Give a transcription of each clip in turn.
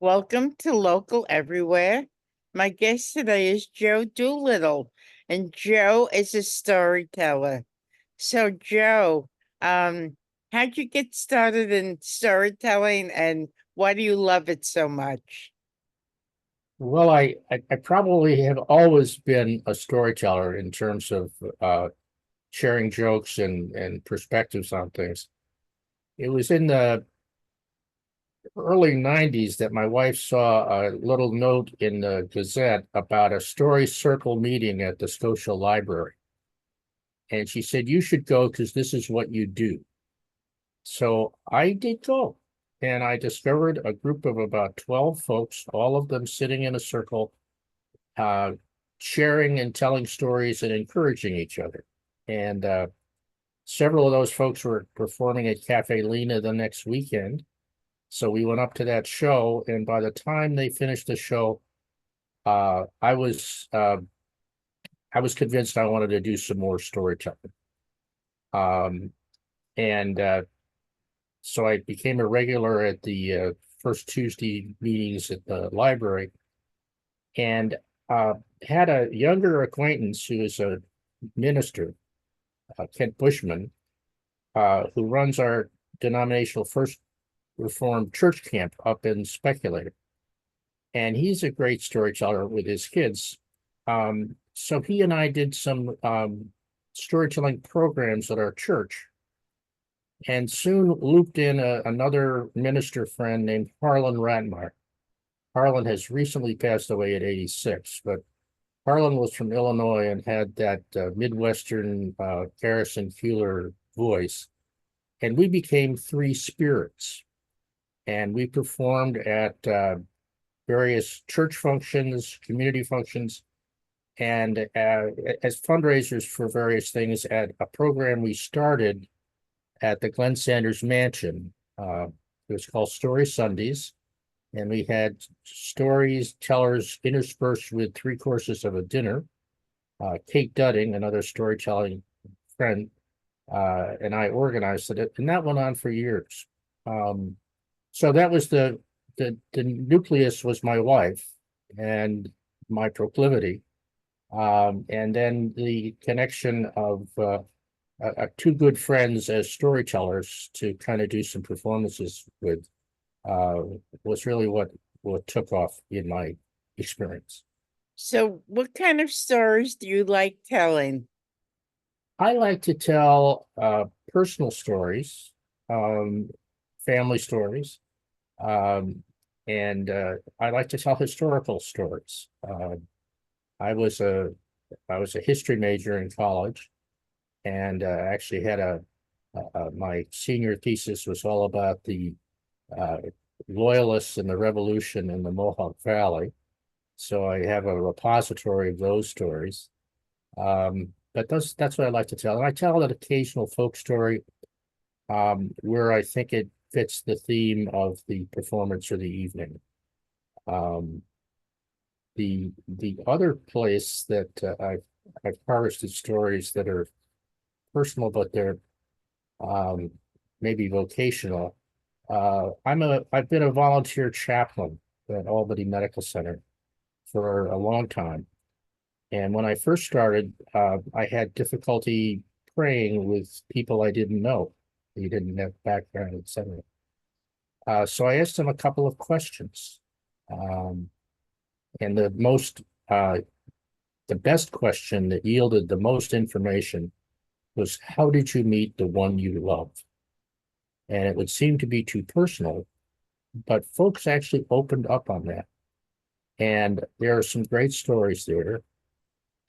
Welcome to Local Everywhere. My guest today is Joe Doolittle, and Joe is a storyteller. So, Joe, um, how'd you get started in storytelling, and why do you love it so much? Well, I probably have always been a storyteller in terms of sharing jokes and perspectives on things. It was in the early 90s that my wife saw a little note in the Gazette about a story circle meeting at the Scotia Library. And she said, "You should go because this is what you do." So I did go. And I discovered a group of about 12 folks, all of them sitting in a circle uh, sharing and telling stories and encouraging each other. And several of those folks were performing at Cafe Lena the next weekend. So we went up to that show, and by the time they finished the show, uh, I was uh, I was convinced I wanted to do some more storytelling. Um, and So I became a regular at the first Tuesday meetings at the library, and uh, had a younger acquaintance who is a minister, Kent Bushman, who runs our denominational First Reformed church camp up in Speculator. And he's a great storyteller with his kids. So he and I did some storytelling programs at our church, and soon looped in another minister friend named Harlan Ratmar. Harlan has recently passed away at 86, but Harlan was from Illinois and had that Midwestern Garrison Keillor voice. And we became three spirits. And we performed at various church functions, community functions, and as fundraisers for various things at a program we started at the Glenn Sanders Mansion. It was called Story Sundays. And we had stories tellers interspersed with three courses of a dinner. Kate Dudding, another storytelling friend, and I organized it, and that went on for years. Um, so that was the nucleus was my wife and my proclivity, and then the connection of two good friends as storytellers to kind of do some performances with uh, was really what took off in my experience. So, what kind of stories do you like telling? I like to tell personal stories, um, family stories, um, and I like to tell historical stories. I was a I was a history major in college, and actually had my senior thesis was all about the uh, loyalists and the revolution in the Mohawk Valley. So I have a repository of those stories. But that's what I like to tell. And I tell an occasional folk story where I think it fits the theme of the performance or the evening. Um, the other place that I've harvested stories that are personal, but they're um, maybe vocational. I've been a volunteer chaplain at Albany Medical Center for a long time. And when I first started, I had difficulty praying with people I didn't know. They didn't have background, etc. So I asked them a couple of questions. Um, and uh, the best question that yielded the most information was, how did you meet the one you love? And it would seem to be too personal, but folks actually opened up on that. And there are some great stories there.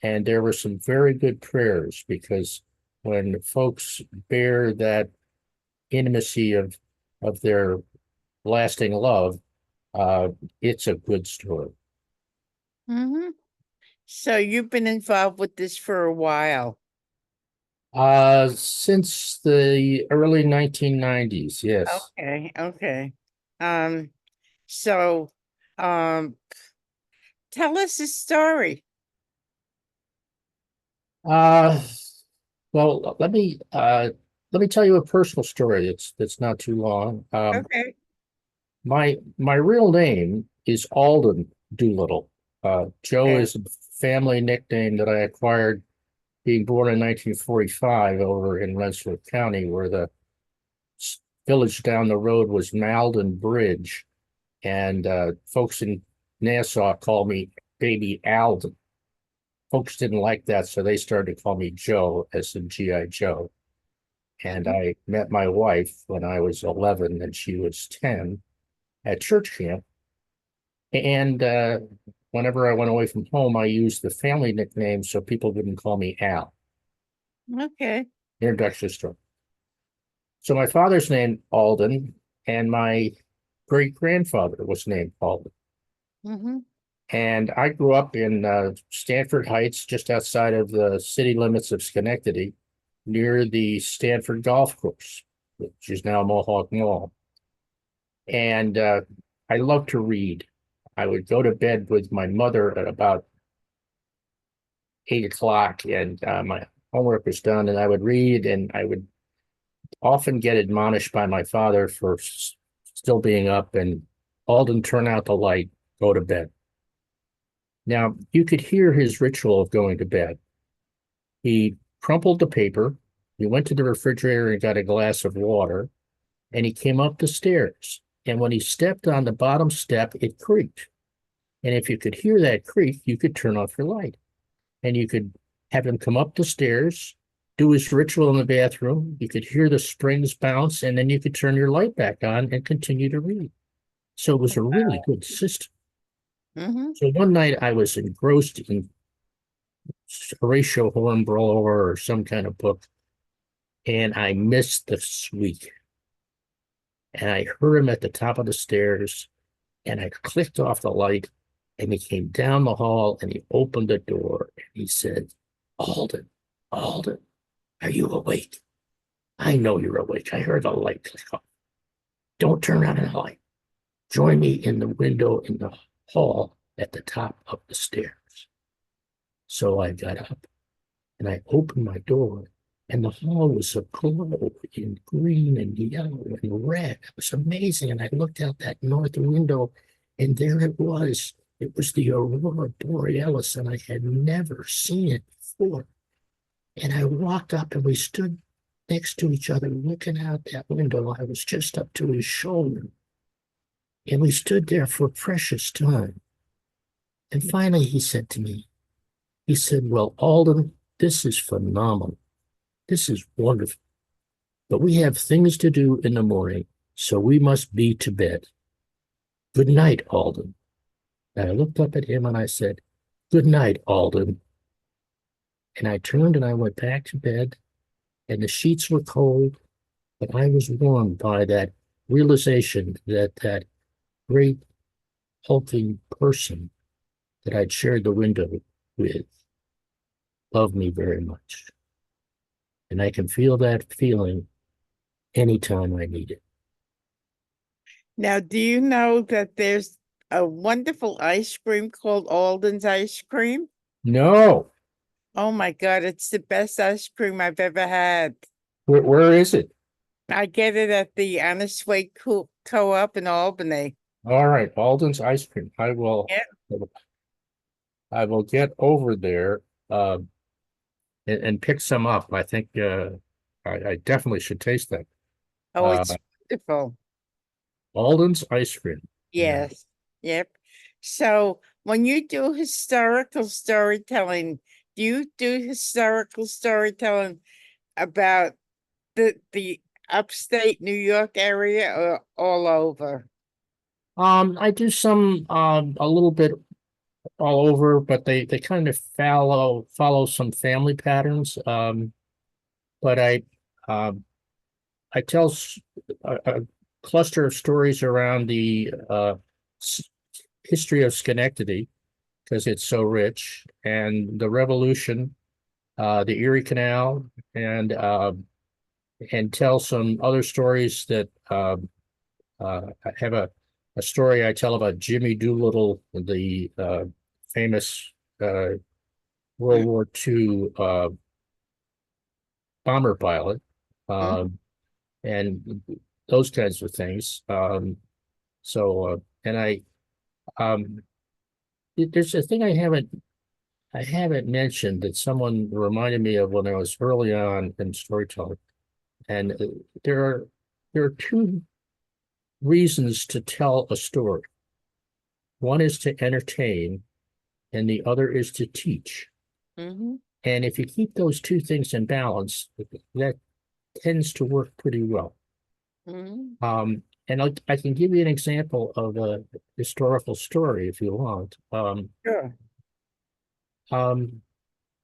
And there were some very good prayers, because when folks bear that intimacy of their lasting love, uh, it's a good story. Hmm. So, you've been involved with this for a while. Since the early 1990s, yes. Okay, okay. Um, so, um, tell us a story. Uh, well, let me tell you a personal story. It's not too long. Okay. My real name is Alden Doolittle. Joe Okay. is a family nickname that I acquired being born in 1945 over in Rensselaer County, where the village down the road was Malden Bridge, and folks in Nassau call me Baby Alden. Folks didn't like that, so they started to call me Joe, as in G.I. Joe. And Mhm. I met my wife when I was 11 and she was 10 at church camp. And whenever I went away from home, I used the family nickname so people didn't call me Al. Okay. Introduction story. So my father's name Alden, and my great grandfather was named Alden. Hmm. And I grew up in Stanford Heights, just outside of the city limits of Schenectady, near the Stanford Golf Course, which is now Mohawk Mall. And I love to read. I would go to bed with my mother at about 8 o'clock, and my homework was done, and I would read, and I would often get admonished by my father for still being up. And Alden, turn out the light, go to bed. Now, you could hear his ritual of going to bed. He crumpled the paper, he went to the refrigerator and got a glass of water, and he came up the stairs. And when he stepped on the bottom step, it creaked. And if you could hear that creak, you could turn off your light and you could have him come up the stairs, do his ritual in the bathroom. You could hear the springs bounce, and then you could turn your light back on and continue to read. So it was a really good system. Hmm. So one night I was engrossed in Horatio Hornblower or some kind of book, and I missed the squeak. And I heard him at the top of the stairs, and I clicked off the light, and he came down the hall and he opened the door and he said, Alden, Alden, are you awake? I know you're awake. I heard the light click off. Don't turn on the light. Join me in the window in the hall at the top of the stairs. So I got up and I opened my door, and the hall was aglow in green and yellow and red. It was amazing. And I looked out that north window, and there it was. It was the aurora borealis, and I had never seen it before. And I walked up, and we stood next to each other, looking out that window. I was just up to his shoulder, and we stood there for precious time. And finally, he said to me, he said, Well, Alden, this is phenomenal. This is wonderful. But we have things to do in the morning, so we must be to bed. Good night, Alden. And I looked up at him and I said, Good night, Alden. And I turned and I went back to bed, and the sheets were cold, but I was warmed by that realization that that great hulking person that I'd shared the window with loved me very much. And I can feel that feeling anytime I need it. Now, do you know that there's a wonderful ice cream called Alden's ice cream? No, Oh my God, it's the best ice cream I've ever had. where is it? I get it at the Honest Way Co-op in Albany. All right, Alden's ice cream. Yeah. I will get over there uh, and pick some up. I think I definitely should taste that. Oh, Uh, it's wonderful. Alden's ice cream. Yeah. Yes. Yep. So when you do historical storytelling, do you do historical storytelling about the upstate New York area or all over? I do some a little bit all over, but they kind of follow some family patterns. But um, I tell a cluster of stories around the history of Schenectady because it's so rich, and the Revolution, the Erie Canal, and tell some other stories that I have a story I tell about Jimmy Doolittle, the famous World War II bomber pilot, Mhm. um, and those kinds of things. So, and um, there's a thing I haven't mentioned that someone reminded me of when I was early on in storytelling. And there are there are two reasons to tell a story. One is to entertain, and the other is to teach. Mm-hmm. And if you keep those two things in balance, that tends to work pretty well. Mm-hmm. And I can give you an example of a historical story if you want. Sure. Um,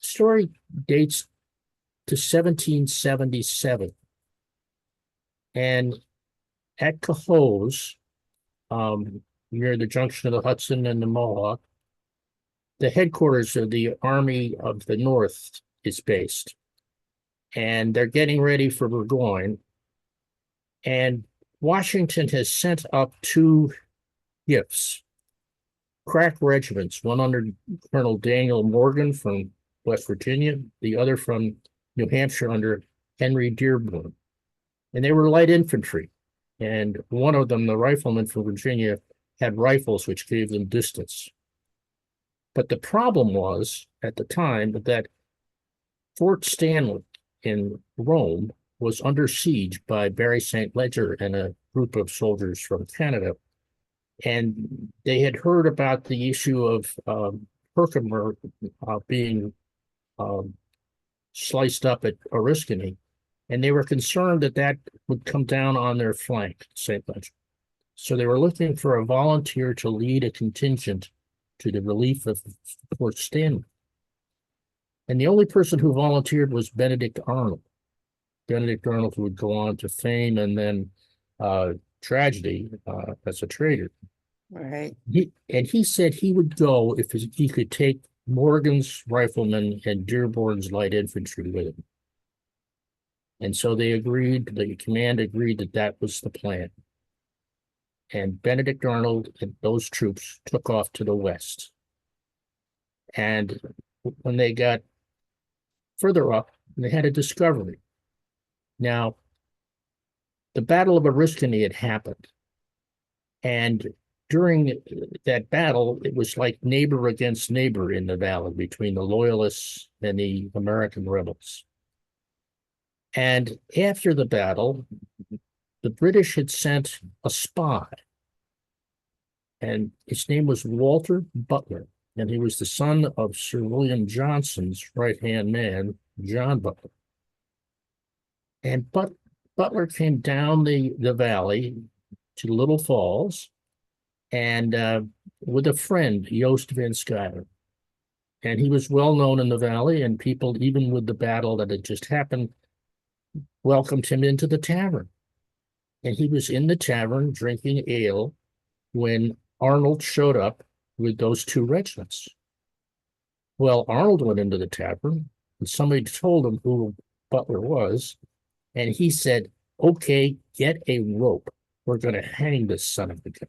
Story dates to 1777, and at Cohoes, near the junction of the Hudson and the Mohawk, the headquarters of the Army of the North is based, and they're getting ready for Burgoyne. And Washington has sent up two gifts, crack regiments, one under Colonel Daniel Morgan from West Virginia, the other from New Hampshire under Henry Dearborn. And they were light infantry. And one of them, the rifleman from Virginia, had rifles which gave them distance. But the problem was at the time that Fort Stanley in Rome was under siege by Barry St. Ledger and a group of soldiers from Canada. And they had heard about the issue of Herkimer being um, sliced up at Oriskany, and they were concerned that that would come down on their flank, St. Ledger. So they were looking for a volunteer to lead a contingent to the relief of Fort Stanley. And the only person who volunteered was Benedict Arnold. Benedict Arnold, who would go on to fame and then tragedy as a traitor. Right. He said he would go if he could take Morgan's riflemen and Dearborn's light infantry with him. And so they agreed, the command agreed that that was the plan. And Benedict Arnold and those troops took off to the west. And when they got further up, they had a discovery. Now, the Battle of Oriskany had happened. And during that battle, it was like neighbor against neighbor in the valley between the Loyalists and the American rebels. And after the battle, the British had sent a spy, and his name was Walter Butler, and he was the son of Sir William Johnson's right-hand man, John Butler. And Butler came down the valley to Little Falls, and with a friend, Joost van Schuyler. And he was well known in the valley, and people, even with the battle that had just happened, welcomed him into the tavern. And he was in the tavern drinking ale when Arnold showed up with those two regiments. Well, Arnold went into the tavern, and somebody told him who Butler was, and he said, "Okay, get a rope. We're going to hang this son of a gun."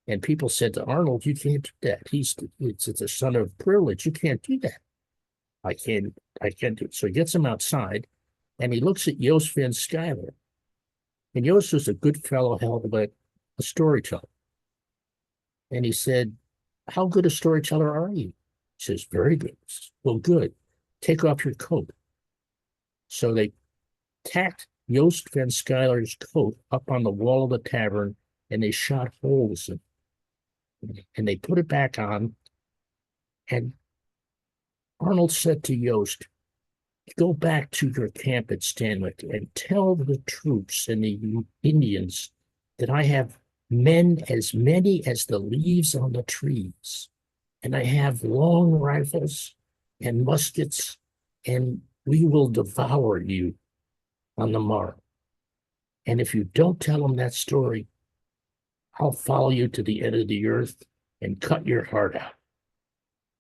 And people said to Arnold, "You can't do that. It's a son of privilege. You can't do that." I can't do it. So he gets him outside, and he looks at Joost van Schuyler. And Joost was a good fellow, hell of a storyteller. And he said, "How good a storyteller are you?" He says, "Very good." Says, "Well, good. Take off your coat." So they tacked Joost van Schuyler's coat up on the wall of the tavern, and they shot holes in it. And they put it back on. And Arnold said to Joost, "Go back to your camp at Stanwick and tell the troops and the Indians that I have men as many as the leaves on the trees, and I have long rifles and muskets, and we will devour you on the morrow. And if you don't tell them that story, I'll follow you to the end of the earth and cut your heart out."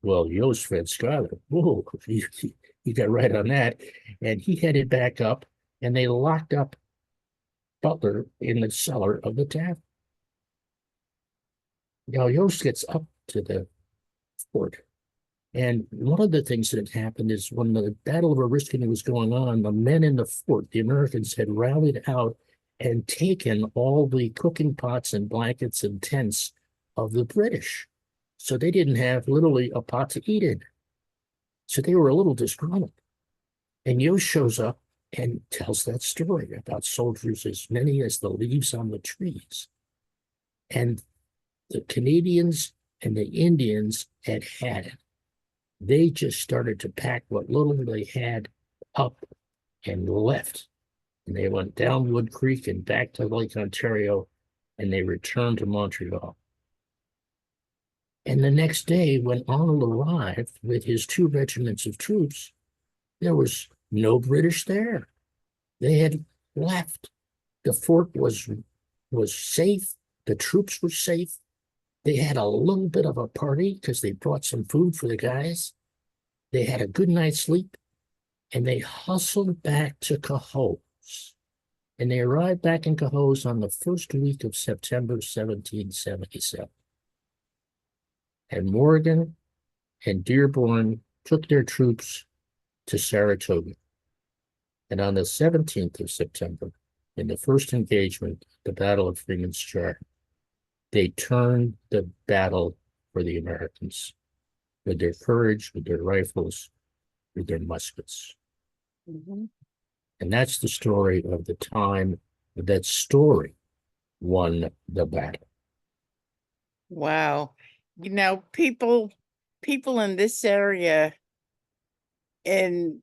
Well, Joost van Schuyler, whoa, he got right on that. And he headed back up, and they locked up Butler in the cellar of the tavern. Now, Joost gets up to the fort. And one of the things that had happened is when the Battle of Oriskany was going on, the men in the fort, the Americans, had rallied out and taken all the cooking pots and blankets and tents of the British. So they didn't have literally a pot to eat in. So they were a little disgruntled. And Yo shows up and tells that story about soldiers as many as the leaves on the trees. And the Canadians and the Indians had it. They just started to pack what little they had up and left. And they went down Wood Creek and back to Lake Ontario, and they returned to Montreal. And the next day, when Arnold arrived with his 2 regiments of troops, there was no British there. They had left. The fort was safe. The troops were safe. They had a little bit of a party because they brought some food for the guys. They had a good night's sleep, and they hustled back to Cohoes. And they arrived back in Cohoes on the first week of September 1777. And Morgan and Dearborn took their troops to Saratoga. And on the 17th of September, in the first engagement, the Battle of Freeman's Chart, they turned the battle for the Americans with their courage, with their rifles, with their muskets. Mm-hmm. And that's the story of the time that story won the battle. Wow. People in this area, and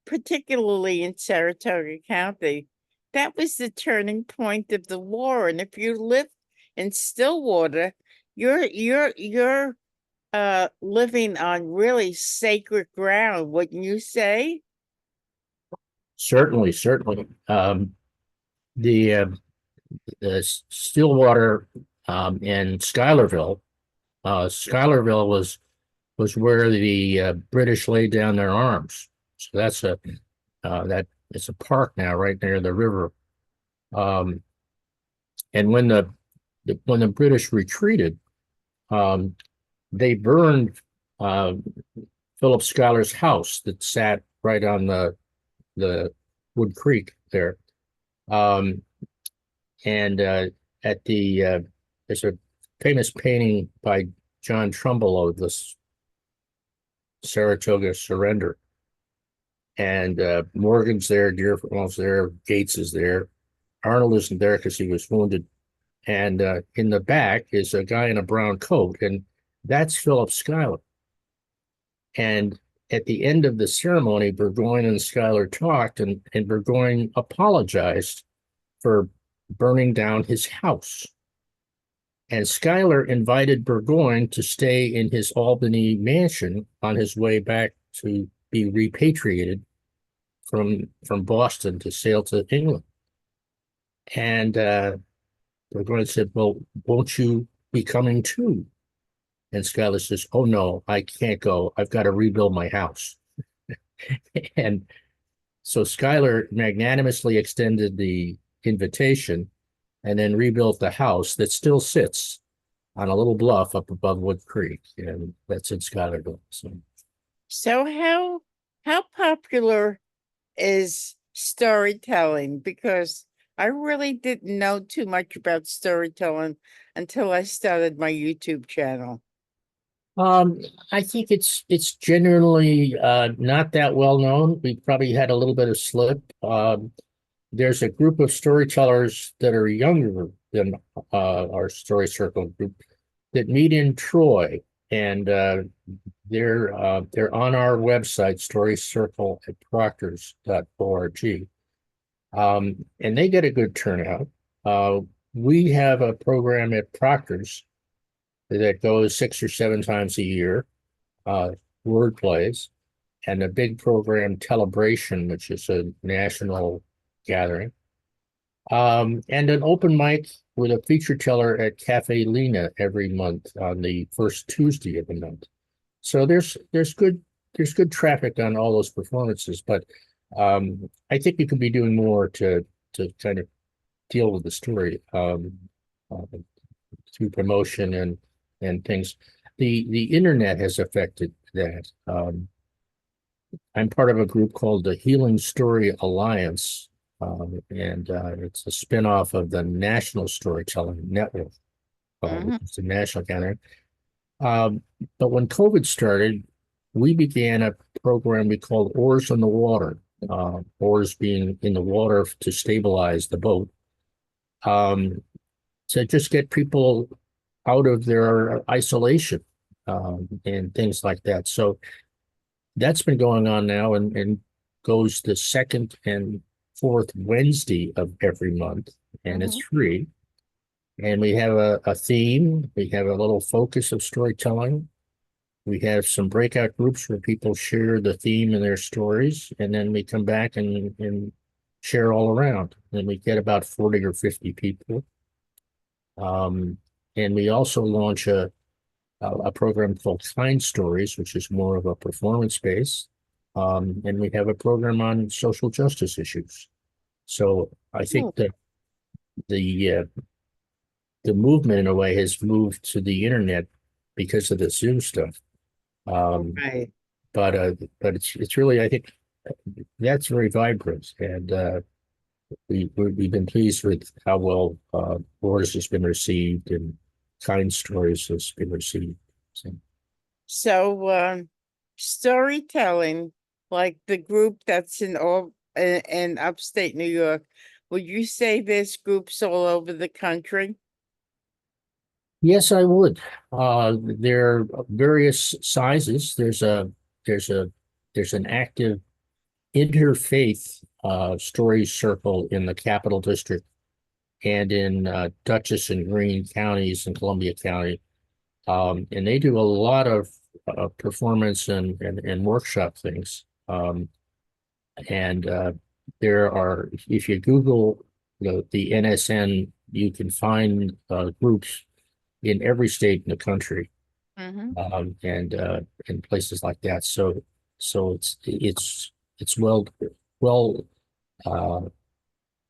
particularly in Saratoga County, that was the turning point of the war. And if you live in Stillwater, you're living on really sacred ground, wouldn't you say? Certainly, certainly. The, uh, the Stillwater and Schuylerville was where the British laid down their arms. So that it's a park now right near the river. Um, and when the British retreated, um, they burned uh, Philip Schuyler's house that sat right on the Wood Creek there. Um, and at there's a famous painting by John Trumbull of this Saratoga surrender. And Morgan's there, Dearborn's there, Gates is there. Arnold isn't there because he was wounded. And in the back is a guy in a brown coat, and that's Philip Schuyler. And at the end of the ceremony, Burgoyne and Schuyler talked, and Burgoyne apologized for burning down his house. And Schuyler invited Burgoyne to stay in his Albany mansion on his way back to be repatriated from Boston to sail to England. And Burgoyne said, "Well, won't you be coming too?" And Schuyler says, "Oh no, I can't go. I've got to rebuild my house." And so Schuyler magnanimously extended the invitation and then rebuilt the house that still sits on a little bluff up above Wood Creek, and that's in Schuylerville. So how popular is storytelling? Because I really didn't know too much about storytelling until I started my YouTube channel. Um, I think it's generally not that well known. We probably had a little bit of slip. There's a group of storytellers that are younger than our story circle group that meet in Troy, and they're on our website, storycircle at proctors.org. And they get a good turnout. We have a program at Proctor's that goes 6 or 7 times a year, word plays, and a big program, Telebration, which is a national gathering, and an open mic with a feature teller at Cafe Lena every month on the first Tuesday of the month. So there's good traffic on all those performances, but I think we could be doing more to kind of deal with the story uh, through promotion and things. The internet has affected that. I'm part of a group called the Healing Story Alliance, and it's a spinoff of the National Storytelling Network, which Hmm. is the national gathering. Um, but when COVID started, we began a program we called Oars in the Water, oars being in the water to stabilize the boat, um, to just get people out of their isolation, and things like that. So that's been going on now and goes the second and fourth Wednesday of every month, and it's Hmm. free. And we have a theme, we have a little focus of storytelling. We have some breakout groups where people share the theme and their stories, and then we come back and share all around. And we get about 40 or 50 people. Um, and we also launch a program called Kind Stories, which is more of a performance base. And we have a program on social justice issues. So I think that the movement in a way has moved to the internet because of the Zoom stuff. Um, Right. but it's really, I think that's very vibrant, and we've been pleased with how well Boris has been received and Kind Stories has been received. So, So, storytelling, like the group that's in upstate New York, would you say there's groups all over the country? yes, I would. There are various sizes. There's a there's an active interfaith story circle in the Capital District and in Dutchess and Greene counties in Columbia County. And they do a lot of performance and workshop things. And there are, if you Google the NSN, you can find groups in every state in the country, Hmm. and places like that. So it's well uh,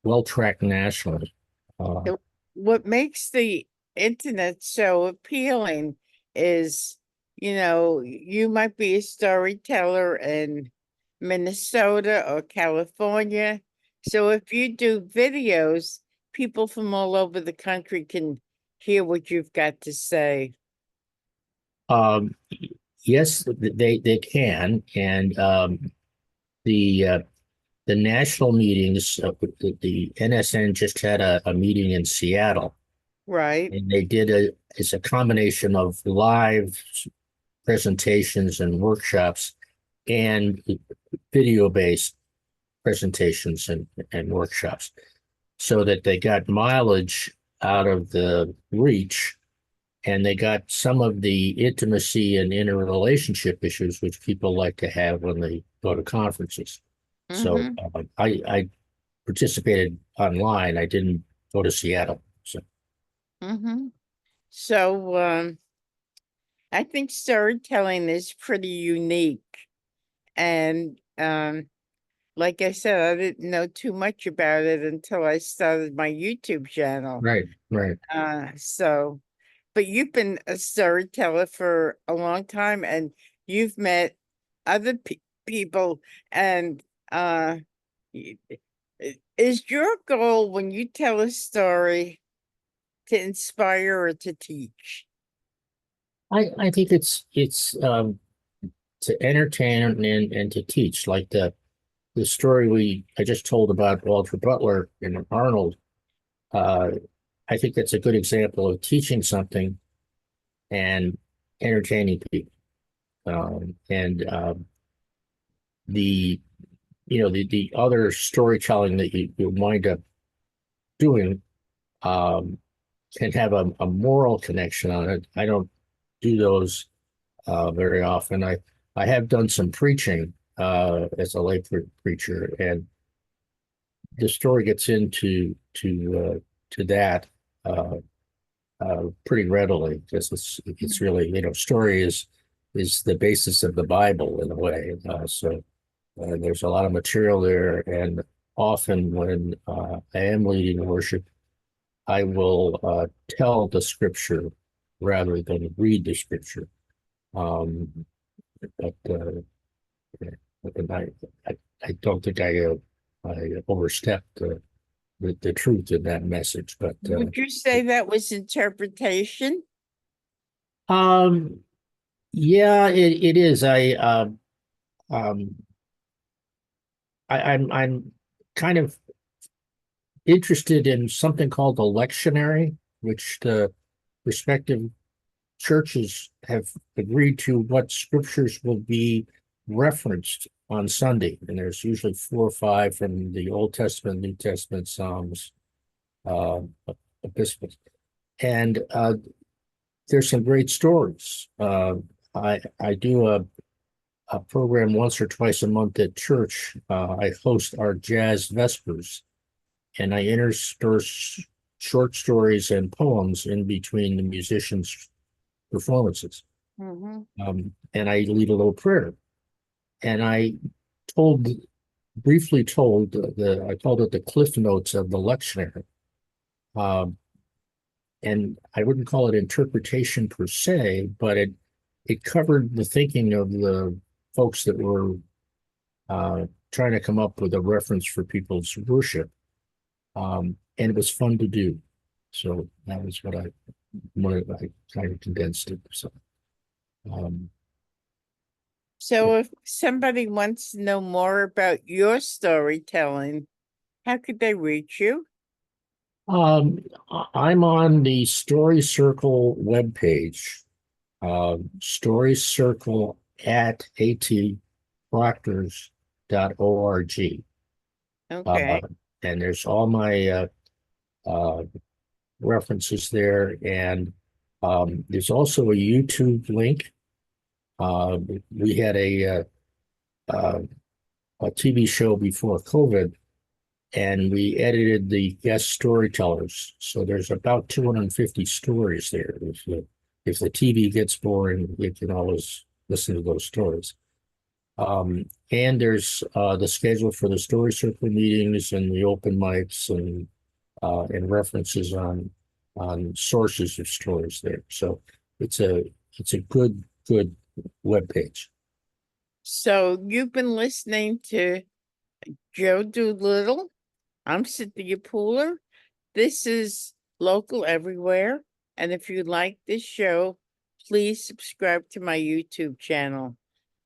well tracked nationally. Uh, What makes the internet so appealing is, you might be a storyteller in Minnesota or California. So if you do videos, people from all over the country can hear what you've got to say. um, yes, they can, and the uh, the national meetings, the NSN just had a meeting in Seattle, Right. and it's a combination of live presentations and workshops and video-based presentations and workshops, so that they got mileage out of the reach, and they got some of the intimacy and interrelationship issues which people like to have when they go to conferences. So Mm-hmm. I participated online. I didn't go to Seattle. So Mm-hmm. So I think storytelling is pretty unique. And like I said, I didn't know too much about it until I started my YouTube channel. right, right. So, but you've been a storyteller for a long time, and you've met other people. And uh, y- is your goal when you tell a story to inspire or to teach? I think it's to entertain and to teach, like the story we I just told about Walter Butler and Arnold. Uh, I think that's a good example of teaching something and entertaining people. And the the other storytelling that you wind up doing, um, can have a moral connection on it. I don't do those very often. I have done some preaching as a lay preacher, and the story gets into to that uh, pretty readily, because it's really, story is the basis of the Bible in a way. So there's a lot of material there, and often when I am leading worship, I will tell the scripture rather than read the scripture. But and I don't think I I overstepped the truth in that message. But Would you say that was interpretation? um, yeah, it is. Um, I'm kind of interested in something called the lectionary, which the respective churches have agreed to what scriptures will be referenced on Sunday. And there's usually four or five from the Old Testament, New Testament, Psalms, uh, epistles. And there's some great stories. I do a program once or twice a month at church. I host our jazz vespers, and I intersperse short stories and poems in between the musicians' performances. Hmm. And I lead a little prayer. And I told, briefly told I called it the cliff notes of the lectionary. Um, and I wouldn't call it interpretation per se, but it covered the thinking of the folks that were trying to come up with a reference for people's worship. And it was fun to do. So that was I kind of condensed it. So um, So if somebody wants to know more about your storytelling, how could they reach you? um, I'm on the Story Circle webpage, Story Circle at atproctors.org. Uh, Okay. and there's all my uh, references there. And there's also a YouTube link. We had uh, a TV show before COVID, and we edited the guest storytellers. So there's about 250 stories there. If the TV gets boring, you can always listen to those stories. And there's the schedule for the story circle meetings and the open mics and references on sources of stories there. So it's a it's a good web page. So you've been listening to Joe Doolittle. I'm Cynthia Pooler. This is Local Everywhere. And if you like this show, please subscribe to my YouTube channel.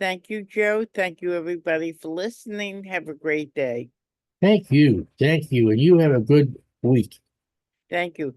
Thank you, Joe. Thank you, everybody, for listening. Have a great day. Thank you, and you have a good week. Thank you.